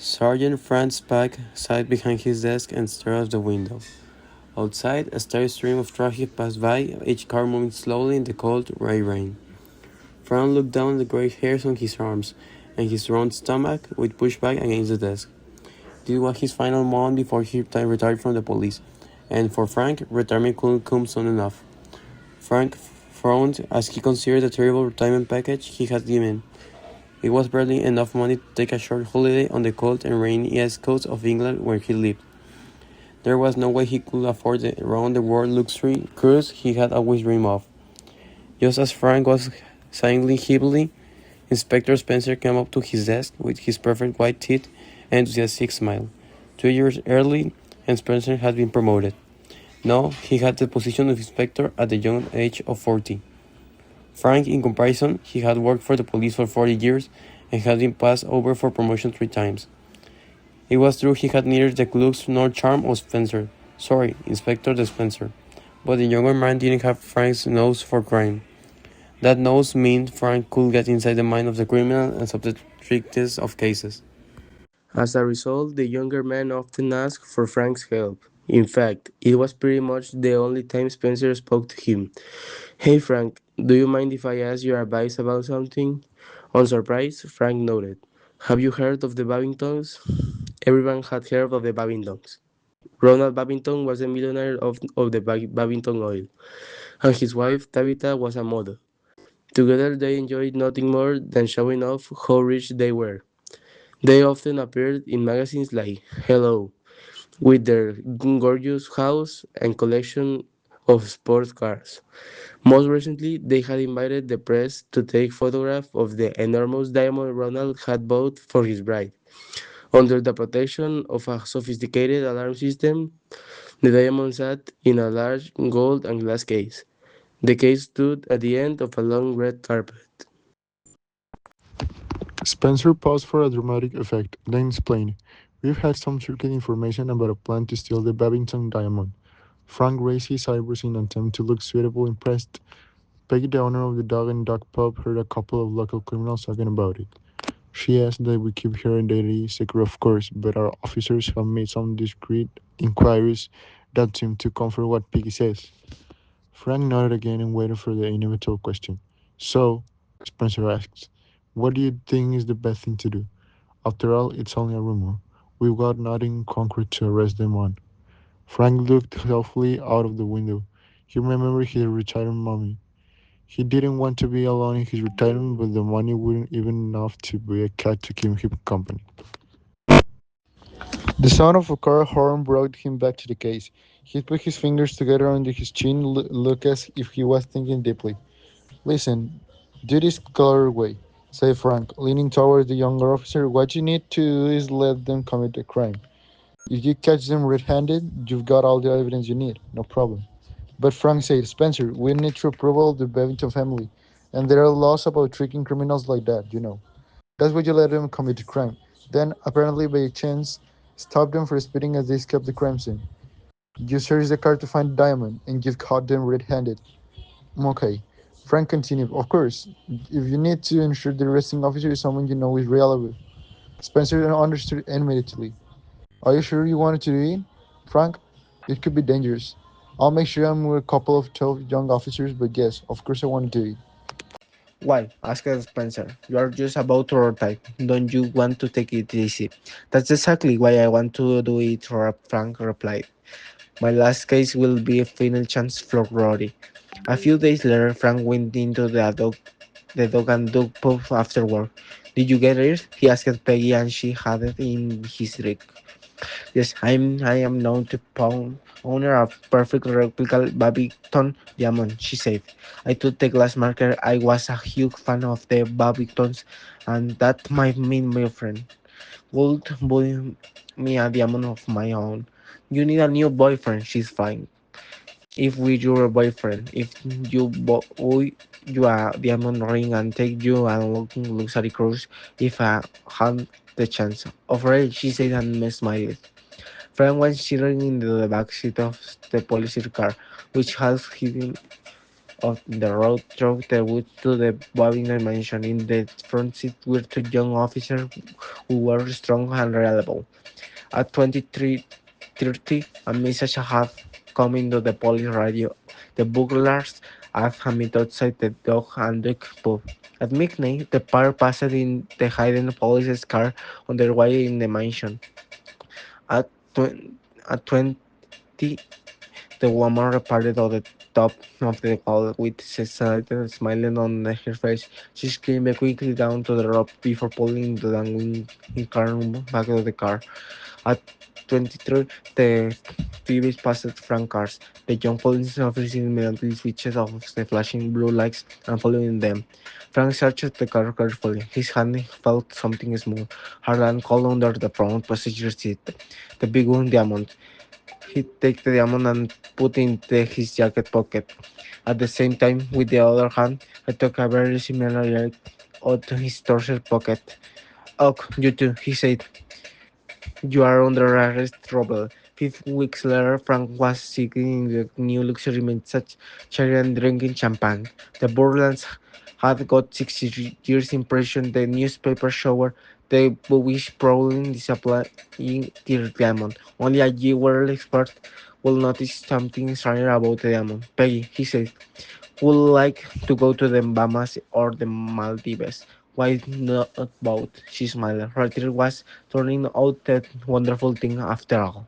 Sergeant Franz Pack sat behind his desk and stared out the window. Outside, a steady stream of traffic passed by, each car moving slowly in the cold, gray rain. Franz looked down at the gray hairs on his arms and his round stomach, which pushed back against the desk. This was his final moment before he retired from the police, and for Frank, retirement couldn't come soon enough. Frank frowned as he considered the terrible retirement package he had given. It was barely enough money to take a short holiday on the cold and rainy east coast of England where he lived. There was no way he could afford the round-the-world luxury cruise he had always dreamed of. Just as Frank was sighing heavily, Inspector Spencer came up to his desk with his perfect white teeth and enthusiastic smile. 2 years early, and Spencer had been promoted. Now he had the position of inspector at the young age of 40. Frank, in comparison, he had worked for the police for 40 years and had been passed over for promotion 3 times. It was true he had neither the looks nor charm of Spencer. Sorry, Inspector Spencer. But the younger man didn't have Frank's nose for crime. That nose meant Frank could get inside the mind of the criminal and solve the trickiest of cases. As a result, the younger man often asked for Frank's help. In fact, it was pretty much the only time Spencer spoke to him. Hey Frank, do you mind if I ask your advice about something? On surprise, Frank nodded. Have you heard of the Babingtons? Everyone had heard of the Babingtons. Ronald Babington was the millionaire of the Babington oil, and his wife Tabitha was a model. Together they enjoyed nothing more than showing off how rich they were. They often appeared in magazines like Hello, with their gorgeous house and collection of sports cars. Most recently, they had invited the press to take photographs of the enormous diamond Ronald had bought for his bride. Under the protection of a sophisticated alarm system, the diamond sat in a large gold and glass case. The case stood at the end of a long red carpet. Spencer paused for a dramatic effect, then explained, "We've had some circuit information about a plan to steal the Babington diamond." Frank raised his eyebrows in an attempt to look suitably impressed. Peggy, the owner of the dog and dog pub, heard a couple of local criminals talking about it. She asked that we keep her identity secret, of course, but our officers have made some discreet inquiries that seem to confirm what Peggy says. Frank nodded again and waited for the inevitable question. "So," Spencer asked, "what do you think is the best thing to do? After all, it's only a rumor. We've got nothing concrete to arrest them on." Frank looked thoughtfully out of the window. He remembered his retired mommy. He didn't want to be alone in his retirement, but the money wouldn't even enough to buy a cat to keep him company. The sound of a car horn brought him back to the case. He put his fingers together under his chin, looked as if he was thinking deeply. "Listen, do this clear way," said Frank, leaning toward the younger officer. "What you need to do is let them commit the crime. If you catch them red-handed, you've got all the evidence you need. No problem." But Frank said, "Spencer, we need the approval of the Bevington family, and there are laws about tricking criminals like that. That's why you let them commit the crime. Then, apparently by chance, stop them for speeding as they escape the crime scene. You search the car to find the diamond, and you've caught them red-handed." "Okay." Frank continued, "Of course, if you need to ensure the arresting officer is someone you know is reliable." Spencer understood immediately. "Are you sure you wanted to do it, Frank? It could be dangerous. I'll make sure I'm with a couple of tough young officers, but yes, of course I want to do it." Why? Asked Spencer. You are just about to retire. Don't you want to take it easy? That's exactly why I want to do it, Frank replied. My last case will be a final chance for Rory. A few days later, Frank went into the dog and dog pub after work. Did you get it? He asked Peggy, and she had it in his drink. Yes, I am known to owner of perfect replica Babington diamond, she said. I told the glass marker I was a huge fan of the Babingtons and that might mean my friend would buy me a diamond of my own. You need a new boyfriend, she's fine. If we your boyfriend, if we you a diamond ring and take you a luxury cruise, if I had the chance. Afraid, she said and smiled. Frank was sitting in the back seat of the police car, which had hidden of the road through the woods to the Babington mansion. In the front seat were two young officers who were strong and reliable. At 23:30, a message had come into the police radio. The burglars had met outside the Dog and Duck pub. At midnight, the pair passed in the hidden police's car on their way in the mansion. At, twen- at 20, the woman reported on the top of the wall with a smiling on her face. She screamed quickly down to the rope before pulling the dangling car back of the car. At 23, the thieves passed Frank cars. The young police officer immediately switched off the flashing blue lights and following them. Frank searched the car carefully. His hand felt something small, hard and cold under the front passenger seat. The big one diamond. He took the diamond and put it in his jacket pocket. At the same time, with the other hand, he took a very similar object out of his torso pocket. Oh, you too, he said. You are under arrest, Robert. 5 weeks later, Frank was sitting in the new luxury massage chair and drinking champagne. The Borlands had got 60 years impression. The newspaper showed the Bowish prowling displaying their diamond. Only a jewelry expert will notice something strange about the diamond. Peggy, he said, would like to go to the Bahamas or the Maldives. Why not both? She smiled. Rather was turning out that wonderful thing after all.